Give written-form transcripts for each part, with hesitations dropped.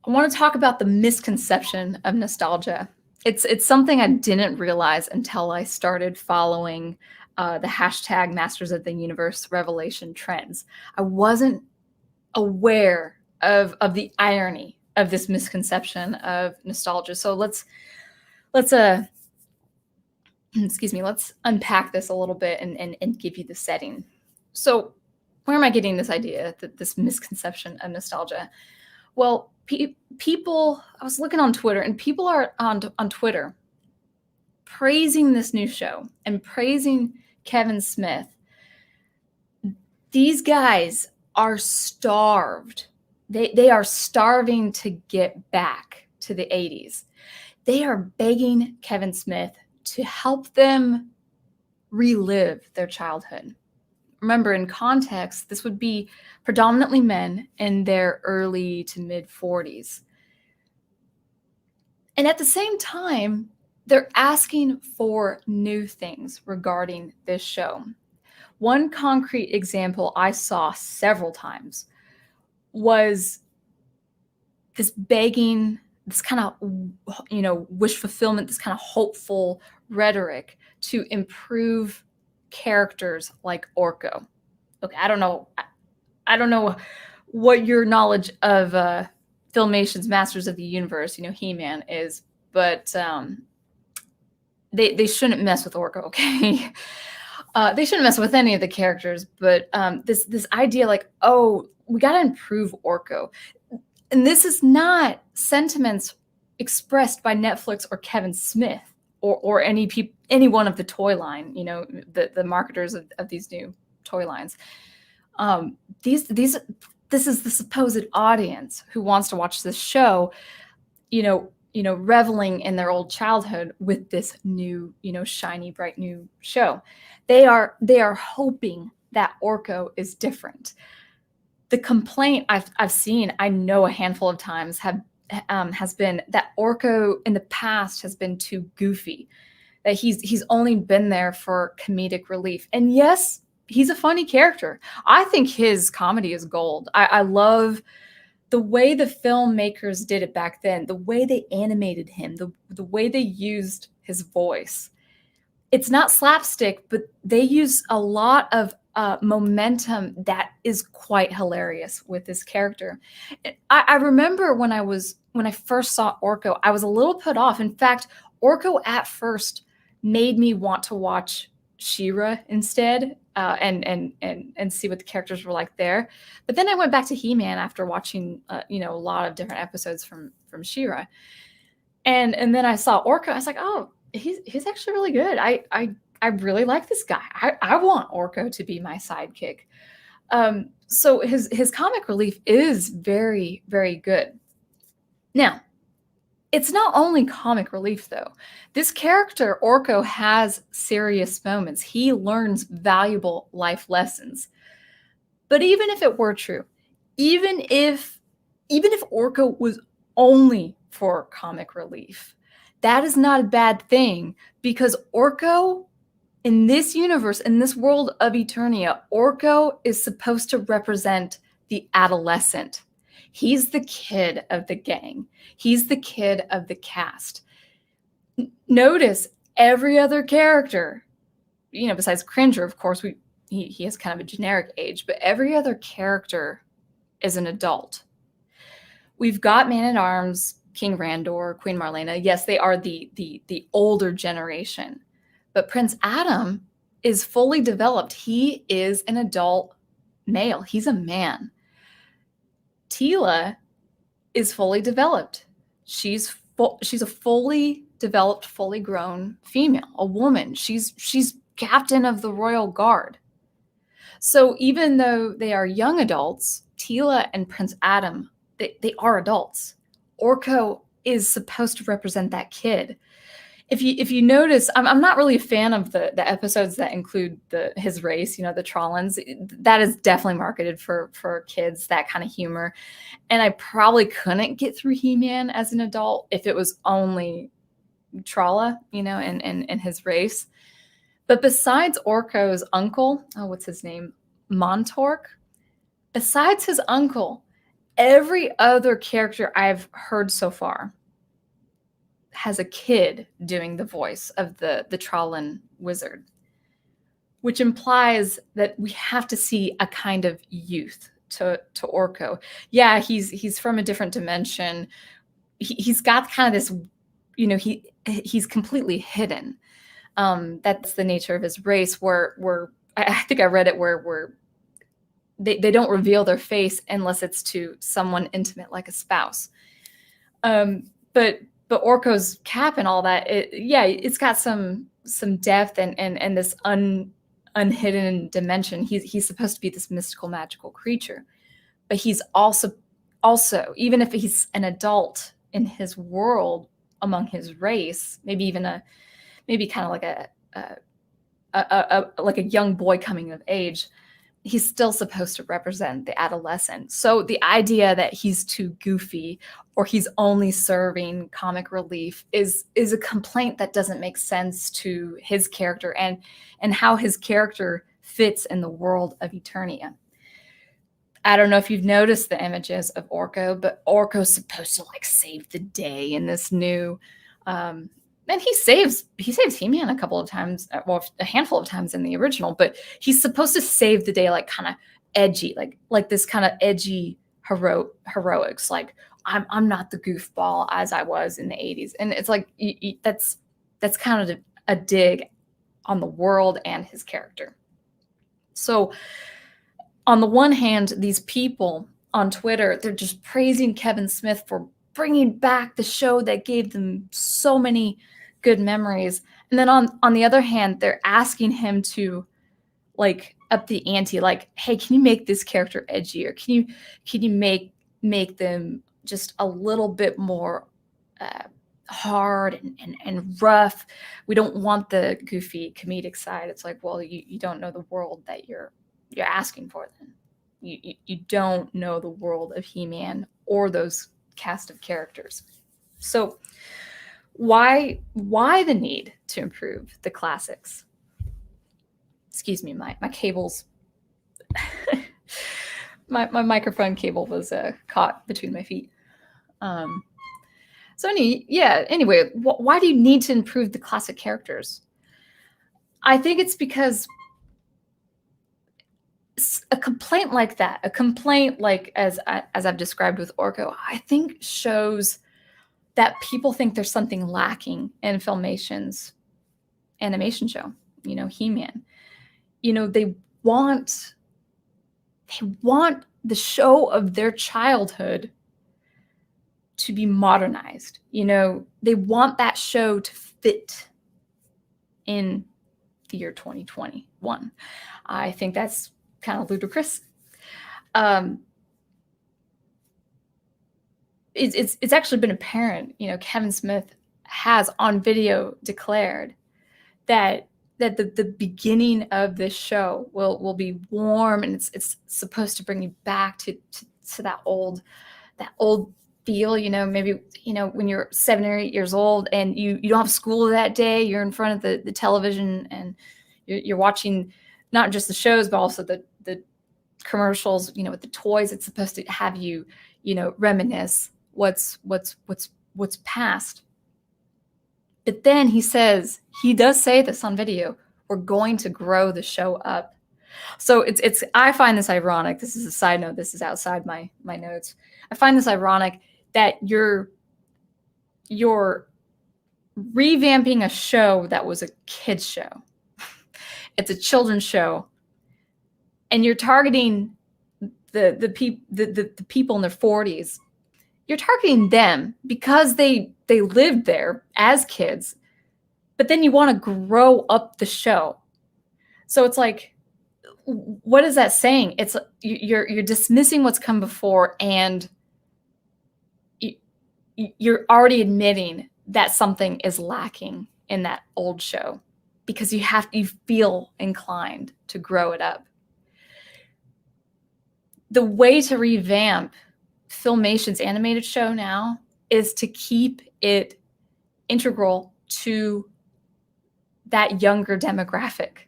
I want to talk about the misconception of nostalgia. It's something I didn't realize until I started following the hashtag Masters of the Universe Revelation trends. I wasn't aware of the irony of this misconception of nostalgia. So let's excuse me, let's unpack this a little bit and give you the setting. So where am I getting this idea, that this misconception of nostalgia? Well, people, I was looking on Twitter, and people are on Twitter praising this new show and praising Kevin Smith. These guys are starved. They are starving to get back to the 80s. They are begging Kevin Smith to help them relive their childhood. Remember, in context, this would be predominantly men in their early to mid 40s. And at the same time, they're asking for new things regarding this show. One concrete example I saw several times was this begging, this kind of, wish fulfillment, this kind of hopeful rhetoric to improve characters like Orko. Okay, I don't know what your knowledge of Filmation's Masters of the Universe, He-Man is, but they shouldn't mess with Orko, okay? They shouldn't mess with any of the characters, but this idea like, oh, we got to improve Orko. And this is not sentiments expressed by Netflix or Kevin Smith or any one of the toy line, the marketers of these new toy lines. This is the supposed audience who wants to watch this show, reveling in their old childhood with this new, shiny, bright new show. They are hoping that Orko is different. The complaint I've seen, I know a handful of times, has been that Orko in the past has been too goofy, that he's only been there for comedic relief. And yes, he's a funny character. I think his comedy is gold. I love the way the filmmakers did it back then, the way they animated him, the way they used his voice. It's not slapstick, but they use a lot of momentum that is quite hilarious with this character. I remember when I first saw Orko, I was a little put off. In fact, Orko at first made me want to watch She-Ra instead, and see what the characters were like there. But then I went back to He-Man after watching a lot of different episodes from She-Ra, and then I saw Orko. I was like, oh, he's actually really good. I really like this guy. I want Orko to be my sidekick. So his comic relief is very, very good. Now, it's not only comic relief, though. This character, Orko, has serious moments. He learns valuable life lessons. But even if it were true, even if Orko was only for comic relief, that is not a bad thing, because Orko, in this universe, in this world of Eternia, Orko is supposed to represent the adolescent. He's the kid of the gang. He's the kid of the cast. Notice every other character, besides Cringer, of course, he has kind of a generic age, but every other character is an adult. We've got Man-at-Arms, King Randor, Queen Marlena. Yes, they are the older generation. But Prince Adam is fully developed. He is an adult male. He's a man. Teela is fully developed. She's a fully developed, fully grown female, a woman. She's captain of the Royal Guard. So even though they are young adults, Teela and Prince Adam, they are adults. Orko is supposed to represent that kid. If you notice, I'm not really a fan of the episodes that include his race, the Trollans. That is definitely marketed for kids, that kind of humor. And I probably couldn't get through He-Man as an adult if it was only Trolla, and his race. But besides Orko's uncle, what's his name? Montork. Besides his uncle, every other character I've heard so far has a kid doing the voice of the Trollan wizard, which implies that we have to see a kind of youth to Orko. Yeah, he's from a different dimension. He's got kind of this, he's completely hidden. That's the nature of his race. Where I think I read it where they don't reveal their face unless it's to someone intimate, like a spouse. But Orko's cap and all that, it's got some depth and this unhidden dimension. He's supposed to be this mystical, magical creature, but he's also even if he's an adult in his world among his race, maybe kind of like a young boy coming of age, he's still supposed to represent the adolescent. So the idea that he's too goofy or he's only serving comic relief is a complaint that doesn't make sense to his character and how his character fits in the world of Eternia. I don't know if you've noticed the images of Orko, but Orko's supposed to like save the day in this new and he saves He-Man a couple of times, well, a handful of times in the original, but he's supposed to save the day, like kind of edgy, like this kind of edgy heroics. Like I'm not the goofball as I was in the 80s, and it's like that's kind of a dig on the world and his character. So on the one hand, these people on Twitter, they're just praising Kevin Smith for bringing back the show that gave them so many good memories. And then on the other hand, they're asking him to like up the ante, like, hey, can you make this character edgier? Can you make them just a little bit more hard and rough? We don't want the goofy comedic side. It's like, well, you don't know the world that you're asking for then. You don't know the world of He-Man or those cast of characters. So why the need to improve the classics? Excuse me, my cables my microphone cable was caught between my feet. Anyway, why do you need to improve the classic characters? I think it's because a complaint like that, as I've described with Orko, I think shows that people think there's something lacking in Filmation's animation show, He-Man. They want the show of their childhood to be modernized. They want that show to fit in the year 2021. I think that's kind of ludicrous. It's actually been apparent, Kevin Smith has on video declared that the beginning of this show will be warm, and it's supposed to bring you back to that old feel, maybe, when you're 7 or 8 years old and you don't have school that day, you're in front of the television and you're watching not just the shows, but also the commercials, with the toys. It's supposed to have you, reminisce what's past. But then he does say this on video, we're going to grow the show up. So I find this ironic. This is a side note. This is outside my notes. I find this ironic that you're revamping a show that was a kid's show. It's a children's show, and you're targeting the people in their 40s. You're targeting them because they lived there as kids, but then you want to grow up the show. So it's like, what is that saying? It's you're dismissing what's come before, and you're already admitting that something is lacking in that old show because you feel inclined to grow it up. The way to revamp Filmation's animated show now is to keep it integral to that younger demographic,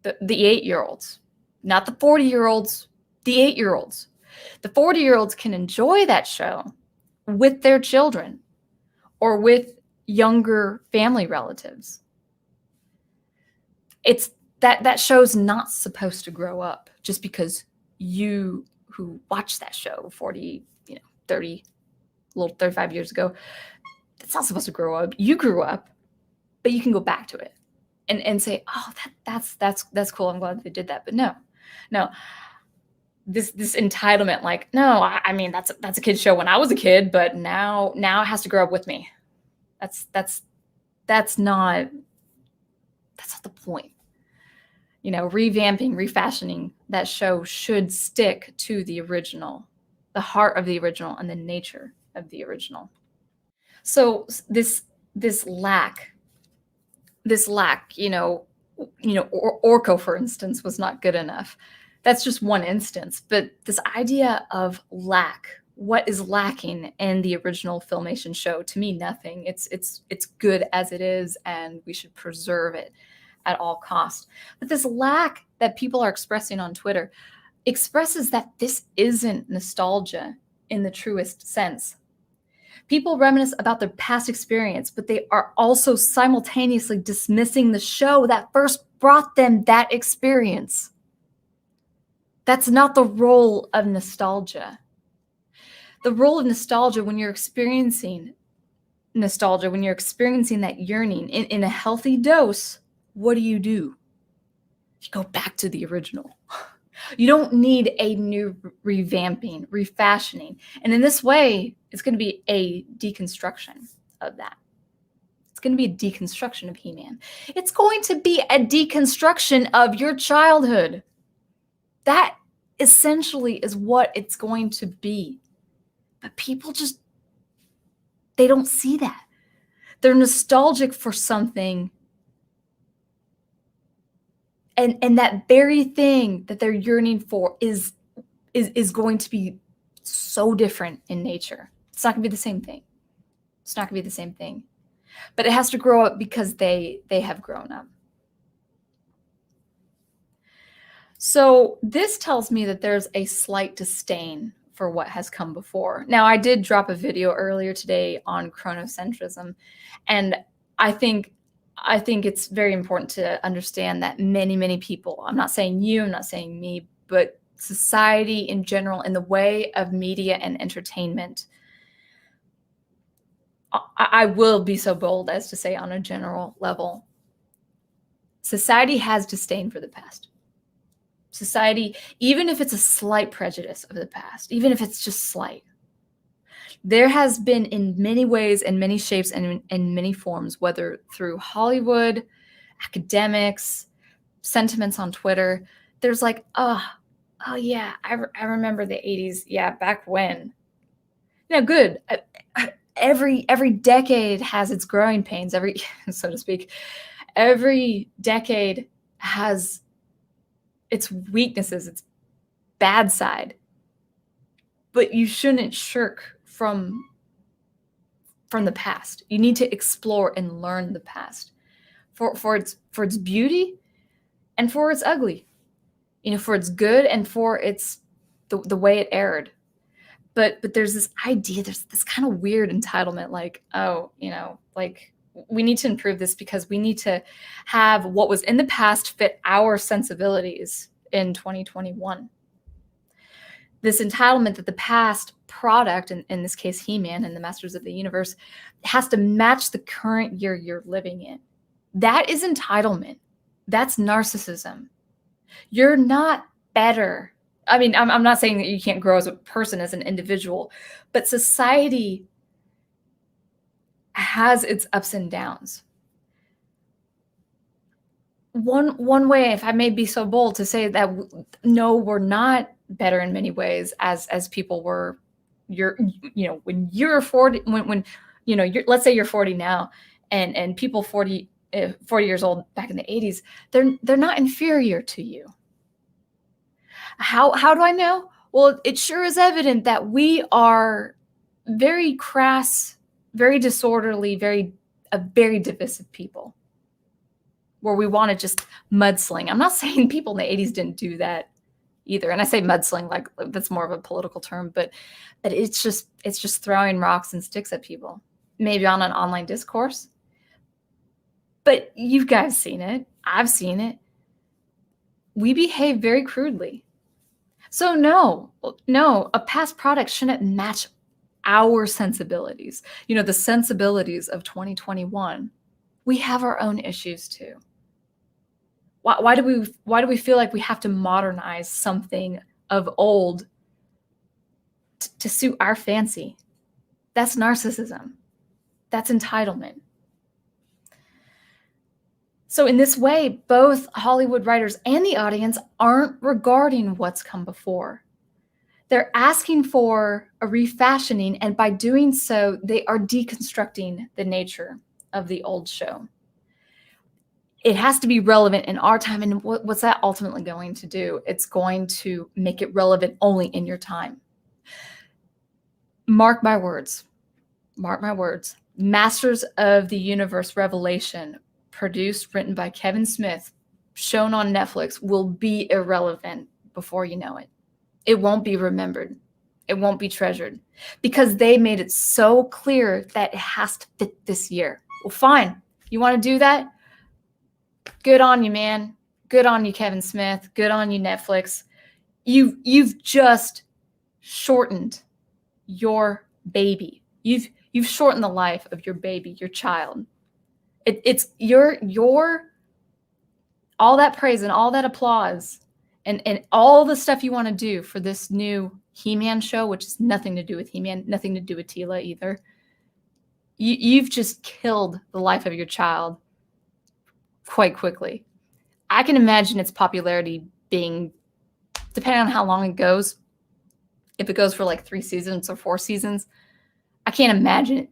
the 8-year-olds, not the 40-year-olds, the 8-year-olds. The 40-year-olds can enjoy that show with their children or with younger family relatives. It's that show's not supposed to grow up just because you who watched that show 40, 30, a little 35 years ago, it's not supposed to grow up. You grew up, but you can go back to it and say, oh, that's cool. I'm glad they did that. But no, this entitlement, like, no, I mean, that's a kid's show when I was a kid, but now it has to grow up with me. That's not the point. Revamping, refashioning that show should stick to the original, the heart of the original and the nature of the original. So this lack, Orko, for instance, was not good enough. That's just one instance, but this idea of lack, what is lacking in the original Filmation show? To me, nothing. It's good as it is, and we should preserve it at all costs. But this lack that people are expressing on Twitter expresses that this isn't nostalgia in the truest sense. People reminisce about their past experience, but they are also simultaneously dismissing the show that first brought them that experience. That's not the role of nostalgia. The role of nostalgia, when you're experiencing nostalgia, when you're experiencing that yearning in a healthy dose, what do? You go back to the original. You don't need a new revamping, refashioning. And in this way, it's going to be a deconstruction of that. It's going to be a deconstruction of He-Man. It's going to be a deconstruction of your childhood. That essentially is what it's going to be. But people they don't see that. They're nostalgic for something. And that very thing that they're yearning for is going to be so different in nature. It's not going to be the same thing. It's not going to be the same thing. But it has to grow up because they have grown up. So this tells me that there's a slight disdain for what has come before. Now, I did drop a video earlier today on chronocentrism, and I think it's very important to understand that many people, I'm not saying you, I'm not saying me, but society in general, in the way of media and entertainment, I will be so bold as to say on a general level, society has disdain for the past. Society, even if it's a slight prejudice of the past, even if it's just slight, there has been in many ways and many shapes and in many forms, whether through Hollywood, academics, sentiments on Twitter, there's like, oh yeah, I remember the 80s. Yeah, back when. Good. Every decade has its growing pains, so to speak. Every decade has its weaknesses, its bad side. But you shouldn't shirk from the past. You need to explore and learn the past for its beauty and for its ugly, for its good and for its the way it aired. But there's this idea, there's this kind of weird entitlement, like, like we need to improve this because we need to have what was in the past fit our sensibilities in 2021. This entitlement that the past product, in this case He-Man and the Masters of the Universe, has to match the current year you're living in. That is entitlement. That's narcissism. You're not better. I mean, I'm not saying that you can't grow as a person, as an individual, but society has its ups and downs. One way, if I may be so bold to say that, no, we're not better in many ways as people were. When you're 40, when let's say you're 40 now, and people 40 years old back in the 80s, they're not inferior to you. How do I know? Well, it sure is evident that we are very crass, very disorderly, a very divisive people, where we want to just mudsling. I'm not saying people in the 80s didn't do that. either. And I say mudsling like that's more of a political term, but it's just throwing rocks and sticks at people, maybe on an online discourse. But you guys seen it. I've seen it. We behave very crudely. So no, a past product shouldn't match our sensibilities. The sensibilities of 2021. We have our own issues too. Why do we feel like we have to modernize something of old to suit our fancy? That's narcissism. That's entitlement. So in this way, both Hollywood writers and the audience aren't regarding what's come before. They're asking for a refashioning, and by doing so, they are deconstructing the nature of the old show. It has to be relevant in our time, and what's that ultimately going to do? It's going to make it relevant only in your time. Mark my words. Mark my words. Masters of the Universe Revelation, produced, written by Kevin Smith, shown on Netflix, will be irrelevant before you know it. It won't be remembered. It won't be treasured because they made it so clear that it has to fit this year. Well, fine. You want to do that? Good on you, man. Good on you, Kevin Smith. Good on you, Netflix. You've just shortened your baby. You've shortened the life of your baby, your child. It's your all that praise and all that applause and all the stuff you want to do for this new He-Man show, which has nothing to do with He-Man, nothing to do with Tila either. You've just killed the life of your child quite quickly. I can imagine its popularity being, depending on how long it goes, if it goes for like 3 seasons or 4 seasons, I can't imagine it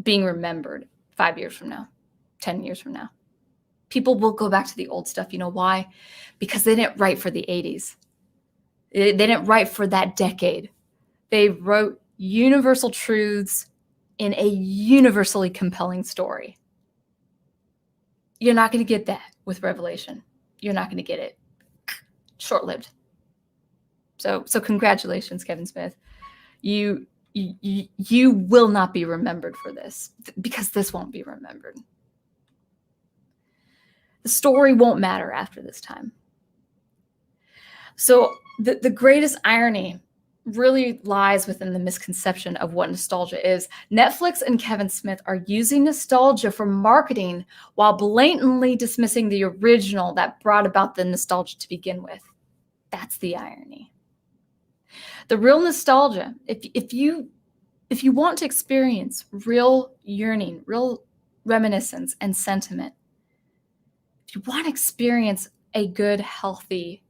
being remembered 5 years from now, 10 years from now. People will go back to the old stuff. You know why? Because they didn't write for the 80s. They didn't write for that decade. They wrote universal truths in a universally compelling story. You're not going to get that with Revelation. You're not going to get it. Short-lived. So congratulations, Kevin Smith. You will not be remembered for this because this won't be remembered. The story won't matter after this time. So the greatest irony really lies within the misconception of what nostalgia is. Netflix and Kevin Smith are using nostalgia for marketing while blatantly dismissing the original that brought about the nostalgia to begin with. That's the irony. The real nostalgia, if you want to experience real yearning, real reminiscence and sentiment, if you want to experience a good, healthy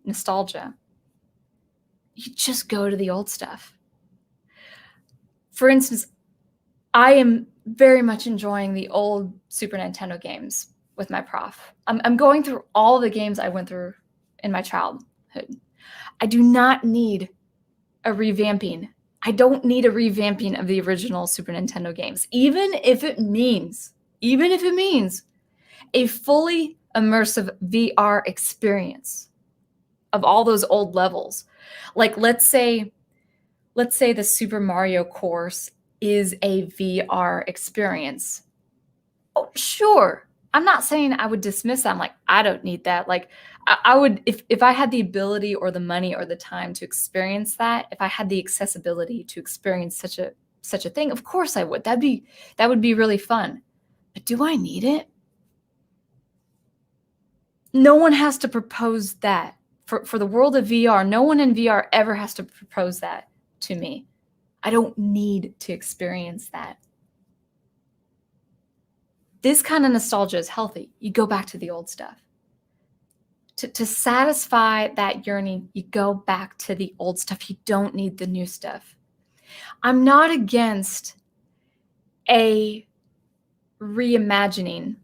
nostalgia, you just go to the old stuff. For instance, I am very much enjoying the old Super Nintendo games with my prof. I'm going through all the games I went through in my childhood. I do not need a revamping. I don't need a revamping of the original Super Nintendo games, even if it means a fully immersive VR experience of all those old levels. Like let's say the Super Mario course is a VR experience. Oh, sure. I'm not saying I would dismiss that. I'm like, I don't need that. Like I would, if I had the ability or the money or the time to experience that, if I had the accessibility to experience such a thing, of course I would. That would be really fun. But do I need it? No one has to propose that. For the world of VR, no one in VR ever has to propose that to me. I don't need to experience that. This kind of nostalgia is healthy. You go back to the old stuff. To satisfy that yearning, you go back to the old stuff. You don't need the new stuff. I'm not against a reimagining.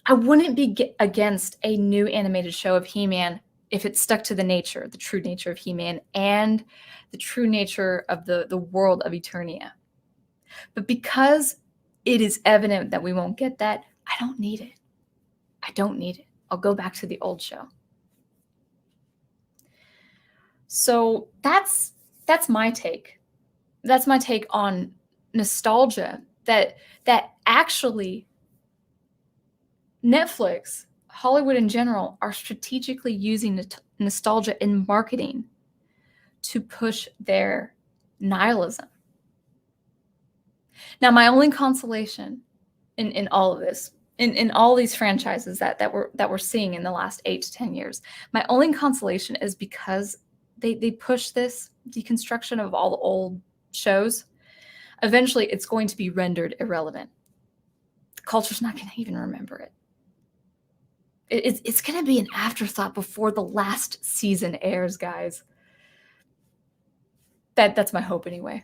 I wouldn't be against a new animated show of He-Man if it stuck to the true nature of He-Man and the true nature of the world of Eternia. But because it is evident that we won't get that, I don't need it. I don't need it. I'll go back to the old show. So that's my take. That's my take on nostalgia, that actually Netflix, Hollywood in general, are strategically using nostalgia in marketing to push their nihilism. Now, my only consolation in all of this, in all these franchises that we're seeing in the last 8 to 10 years, my only consolation is because they push this deconstruction of all the old shows. Eventually, it's going to be rendered irrelevant. The culture's not going to even remember it. It's going to be an afterthought before the last season airs, guys. That's my hope anyway.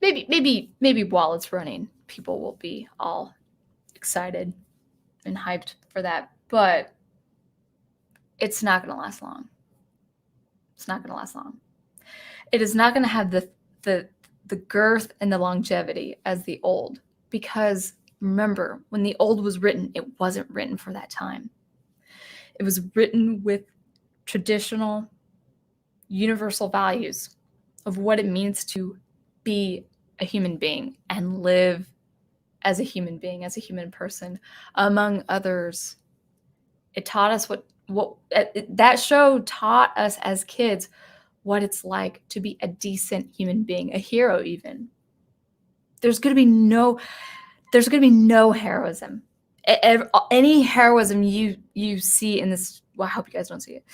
Maybe while it's running, people will be all excited and hyped for that, but it's not going to last long. It's not going to last long. It is not going to have the girth and the longevity as the old, because remember, when the old was written, it wasn't written for that time. It was written with traditional, universal values of what it means to be a human being and live as a human being, as a human person, among others. It taught us what that show taught us as kids what it's like to be a decent human being, a hero even. There's going to be no heroism. Any heroism you see in this, well, I hope you guys don't see it,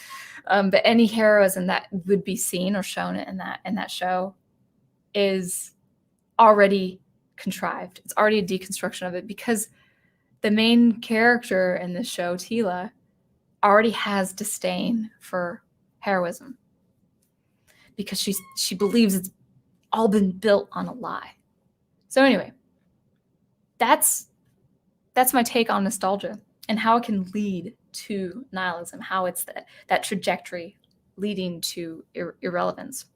but any heroism that would be seen or shown in that show is already contrived. It's already a deconstruction of it, because the main character in the show, Tila, already has disdain for heroism, because she believes it's all been built on a lie. So anyway, that's my take on nostalgia and how it can lead to nihilism, how it's that trajectory leading to irrelevance.